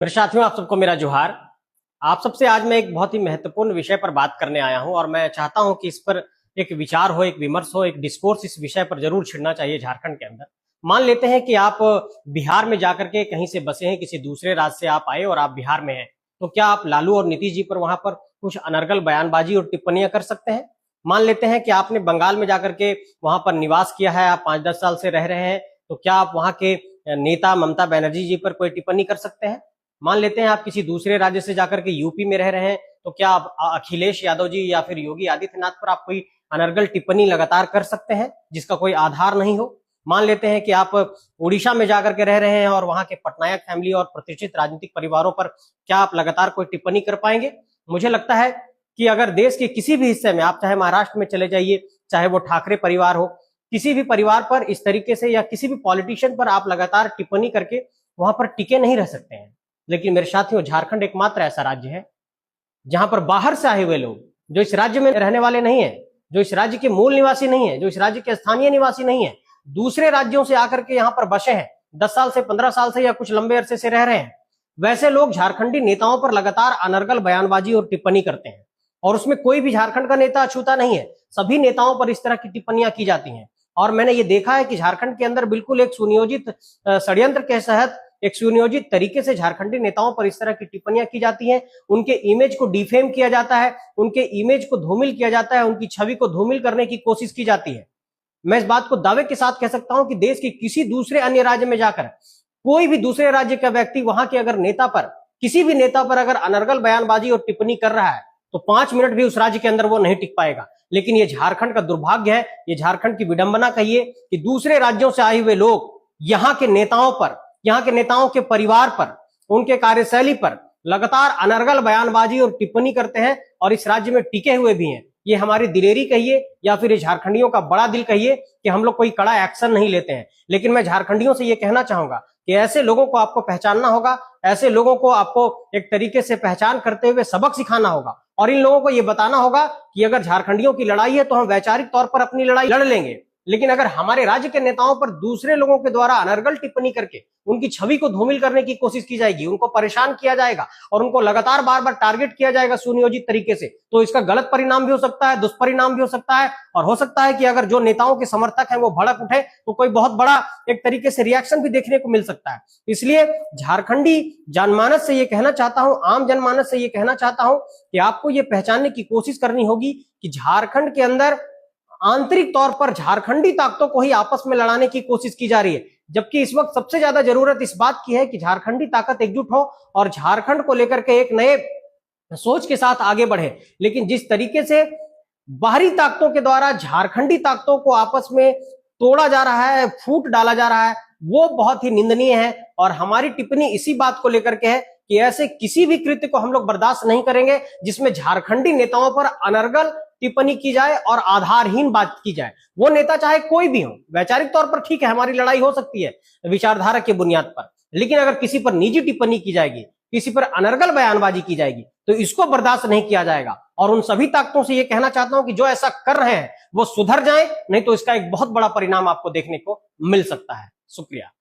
मेरे साथियों, आप सबको मेरा जोहार। आप सबसे आज मैं एक बहुत ही महत्वपूर्ण विषय पर बात करने आया हूं और मैं चाहता हूं कि इस पर एक विचार हो, एक विमर्श हो, एक डिस्कोर्स इस विषय पर जरूर छिड़ना चाहिए झारखंड के अंदर। मान लेते हैं कि आप बिहार में जाकर के कहीं से बसे हैं, किसी दूसरे राज्य से आप आए और आप बिहार में हैं, तो क्या आप लालू और नीतीश जी पर वहां पर कुछ अनर्गल बयानबाजी और टिप्पणियां कर सकते हैं? मान लेते हैं कि आपने बंगाल में जाकर के वहां पर निवास किया है, आप 5-10 साल से रह रहे हैं, तो क्या आप वहां के नेता ममता बनर्जी जी पर कोई टिप्पणी कर सकते हैं? मान लेते हैं आप किसी दूसरे राज्य से जाकर के यूपी में रह रहे हैं, तो क्या आप अखिलेश यादव जी या फिर योगी आदित्यनाथ पर आप कोई अनर्गल टिप्पणी लगातार कर सकते हैं जिसका कोई आधार नहीं हो? मान लेते हैं कि आप उड़ीसा में जाकर के रह रहे हैं और वहां के पटनायक फैमिली और प्रतिष्ठित राजनीतिक परिवारों पर क्या आप लगातार कोई टिप्पणी कर पाएंगे? मुझे लगता है कि अगर देश के किसी भी हिस्से में आप चाहे महाराष्ट्र में चले जाइए, चाहे वो ठाकरे परिवार हो, किसी भी परिवार पर इस तरीके से या किसी भी पॉलिटिशियन पर आप लगातार टिप्पणी करके वहां पर टिके नहीं रह सकते हैं। लेकिन मेरे साथियों, झारखंड एकमात्र ऐसा राज्य है जहां पर बाहर से आए हुए लोग, जो इस राज्य में रहने वाले नहीं है, जो इस राज्य के मूल निवासी नहीं है, जो इस राज्य के स्थानीय निवासी नहीं है, दूसरे राज्यों से आकर के यहाँ पर बसे हैं, 10 साल से 15 साल से या कुछ लंबे अरसे से रह रहे हैं, वैसे लोग झारखंडी नेताओं पर लगातार अनर्गल बयानबाजी और टिप्पणी करते हैं। और उसमें कोई भी झारखंड का नेता अछूता नहीं है, सभी नेताओं पर इस तरह की टिप्पणियां की जाती हैं। और मैंने ये देखा है कि झारखंड के अंदर बिल्कुल एक सुनियोजित षड्यंत्र के तहत, एक सुनियोजित तरीके से झारखंडी नेताओं पर इस तरह की टिप्पणियां की जाती हैं, उनके इमेज को डिफेम किया जाता है, उनके इमेज को धूमिल किया जाता है, उनकी छवि को धूमिल करने की कोशिश की जाती है। मैं इस बात को दावे के साथ कह सकता हूं कि देश के किसी दूसरे अन्य राज्य में जाकर कोई भी दूसरे राज्य का व्यक्ति वहां के अगर नेता पर, किसी भी नेता पर अगर अनर्गल बयानबाजी और टिप्पणी कर रहा है तो 5 मिनट भी उस राज्य के अंदर वो नहीं टिक पाएगा। लेकिन ये झारखंड का दुर्भाग्य है, ये झारखंड की विडंबना कहिए कि दूसरे राज्यों से आए हुए लोग यहाँ के नेताओं पर, यहाँ के नेताओं के परिवार पर, उनके कार्यशैली पर लगातार अनर्गल बयानबाजी और टिप्पणी करते हैं और इस राज्य में टिके हुए भी हैं। ये हमारी दिलेरी कहिए या फिर झारखंडियों का बड़ा दिल कहिए कि हम लोग कोई कड़ा एक्शन नहीं लेते हैं। लेकिन मैं झारखंडियों से ये कहना चाहूंगा कि ऐसे लोगों को आपको पहचानना होगा, ऐसे लोगों को आपको एक तरीके से पहचान करते हुए सबक सिखाना होगा और इन लोगों को ये बताना होगा कि अगर झारखंडियों की लड़ाई है तो हम वैचारिक तौर पर अपनी लड़ाई लड़ लेंगे, लेकिन अगर हमारे राज्य के नेताओं पर दूसरे लोगों के द्वारा अनर्गल टिप्पणी करके उनकी छवि को धूमिल करने की कोशिश की जाएगी, उनको परेशान किया जाएगा और उनको लगातार बार बार टारगेट किया जाएगा सुनियोजित तरीके से, तो इसका गलत परिणाम भी हो सकता है, दुष्परिणाम भी हो सकता है। और हो सकता है कि अगर जो नेताओं के समर्थक हैं वो भड़क उठे तो कोई बहुत बड़ा एक तरीके से रिएक्शन भी देखने को मिल सकता है। इसलिए झारखंडी जनमानस से ये कहना चाहता हूं, आम जनमानस से ये कहना चाहता हूं कि आपको ये पहचानने की कोशिश करनी होगी कि झारखंड के अंदर आंतरिक तौर पर झारखंडी ताकतों को ही आपस में लड़ाने की कोशिश की जा रही है, जबकि इस वक्त सबसे ज्यादा जरूरत इस बात की है कि झारखंडी ताकत एकजुट हो और झारखंड को लेकर के एक नए सोच के साथ आगे बढ़े। लेकिन जिस तरीके से बाहरी ताकतों के द्वारा झारखंडी ताकतों को आपस में तोड़ा जा रहा है, फूट डाला जा रहा है, वो बहुत ही निंदनीय है। और हमारी टिप्पणी इसी बात को लेकर के है कि ऐसे किसी भी कृत्य को हम लोग बर्दाश्त नहीं करेंगे जिसमें झारखंडी नेताओं पर अनर्गल टिप्पणी की जाए और आधारहीन बात की जाए। वो नेता चाहे कोई भी हो, वैचारिक तौर पर ठीक है, हमारी लड़ाई हो सकती है विचारधारा के बुनियाद पर, लेकिन अगर किसी पर निजी टिप्पणी की जाएगी, किसी पर अनर्गल बयानबाजी की जाएगी तो इसको बर्दाश्त नहीं किया जाएगा। और उन सभी ताकतों से ये कहना चाहता हूं कि जो ऐसा कर रहे हैं वो सुधर जाए, नहीं तो इसका एक बहुत बड़ा परिणाम आपको देखने को मिल सकता है। शुक्रिया।